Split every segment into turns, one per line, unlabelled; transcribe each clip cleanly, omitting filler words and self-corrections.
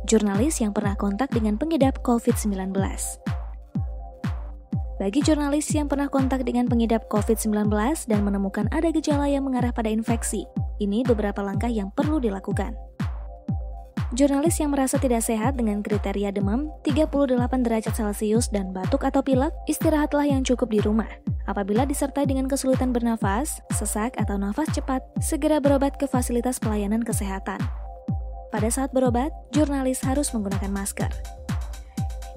Jurnalis yang pernah kontak dengan pengidap COVID-19. Bagi jurnalis yang pernah kontak dengan pengidap COVID-19 dan menemukan ada gejala yang mengarah pada infeksi, ini beberapa langkah yang perlu dilakukan. Jurnalis yang merasa tidak sehat dengan kriteria demam 38 derajat Celcius dan batuk atau pilek, istirahatlah yang cukup di rumah. Apabila disertai dengan kesulitan bernafas, sesak atau nafas cepat, segera berobat ke fasilitas pelayanan kesehatan. Pada saat berobat, jurnalis harus menggunakan masker.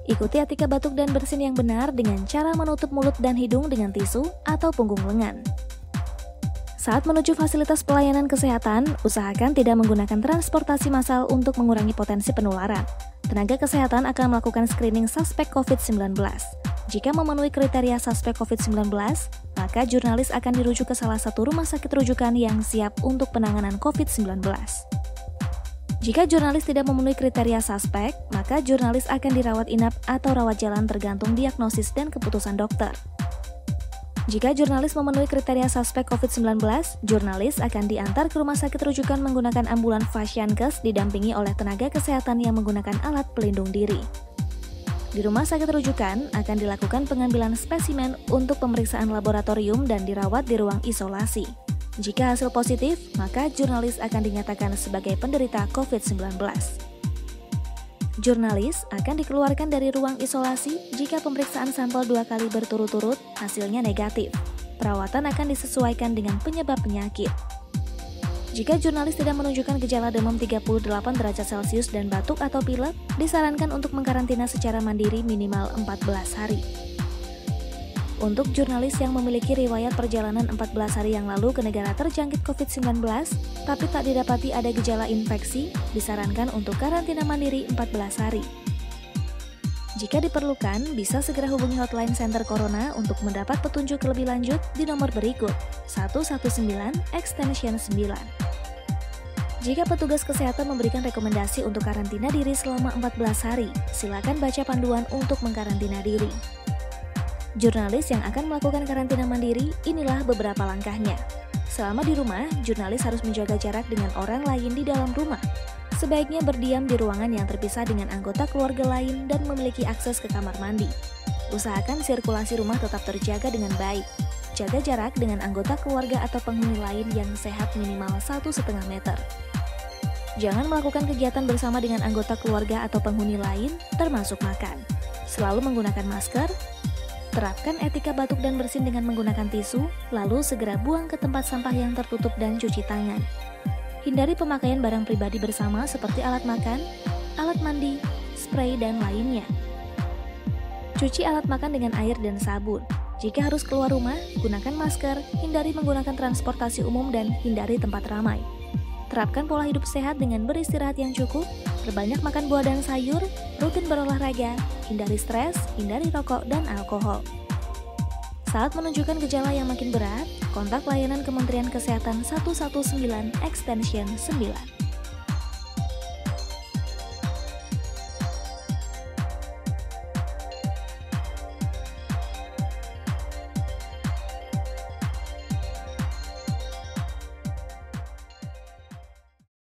Ikuti etika batuk dan bersin yang benar dengan cara menutup mulut dan hidung dengan tisu atau punggung lengan. Saat menuju fasilitas pelayanan kesehatan, usahakan tidak menggunakan transportasi massal untuk mengurangi potensi penularan. Tenaga kesehatan akan melakukan screening suspek COVID-19. Jika memenuhi kriteria suspek COVID-19, maka jurnalis akan dirujuk ke salah satu rumah sakit rujukan yang siap untuk penanganan COVID-19. Jika jurnalis tidak memenuhi kriteria suspek, maka jurnalis akan dirawat inap atau rawat jalan tergantung diagnosis dan keputusan dokter. Jika jurnalis memenuhi kriteria suspek COVID-19, jurnalis akan diantar ke rumah sakit rujukan menggunakan ambulan Fasiankes didampingi oleh tenaga kesehatan yang menggunakan alat pelindung diri. Di rumah sakit rujukan akan dilakukan pengambilan spesimen untuk pemeriksaan laboratorium dan dirawat di ruang isolasi. Jika hasil positif, maka jurnalis akan dinyatakan sebagai penderita COVID-19. Jurnalis akan dikeluarkan dari ruang isolasi jika pemeriksaan sampel 2 kali berturut-turut hasilnya negatif. Perawatan akan disesuaikan dengan penyebab penyakit. Jika jurnalis tidak menunjukkan gejala demam 38 derajat Celcius dan batuk atau pilek, disarankan untuk mengkarantina secara mandiri minimal 14 hari. Untuk jurnalis yang memiliki riwayat perjalanan 14 hari yang lalu ke negara terjangkit COVID-19, tapi tak didapati ada gejala infeksi, disarankan untuk karantina mandiri 14 hari. Jika diperlukan, bisa segera hubungi hotline Center Corona untuk mendapat petunjuk lebih lanjut di nomor berikut, 119 extension 9. Jika petugas kesehatan memberikan rekomendasi untuk karantina diri selama 14 hari, silakan baca panduan untuk mengkarantina diri. Jurnalis yang akan melakukan karantina mandiri, inilah beberapa langkahnya. Selama di rumah, jurnalis harus menjaga jarak dengan orang lain di dalam rumah. Sebaiknya berdiam di ruangan yang terpisah dengan anggota keluarga lain dan memiliki akses ke kamar mandi. Usahakan sirkulasi rumah tetap terjaga dengan baik. Jaga jarak dengan anggota keluarga atau penghuni lain yang sehat minimal 1,5 meter. Jangan melakukan kegiatan bersama dengan anggota keluarga atau penghuni lain, termasuk makan. Selalu menggunakan masker. Terapkan etika batuk dan bersin dengan menggunakan tisu, lalu segera buang ke tempat sampah yang tertutup dan cuci tangan. Hindari pemakaian barang pribadi bersama seperti alat makan, alat mandi, spray, dan lainnya. Cuci alat makan dengan air dan sabun. Jika harus keluar rumah, gunakan masker, hindari menggunakan transportasi umum, dan hindari tempat ramai. Terapkan pola hidup sehat dengan beristirahat yang cukup, berbanyak makan buah dan sayur, rutin berolahraga, hindari stres, hindari rokok dan alkohol. Saat menunjukkan gejala yang makin berat, kontak layanan Kementerian Kesehatan 119 Extension 9.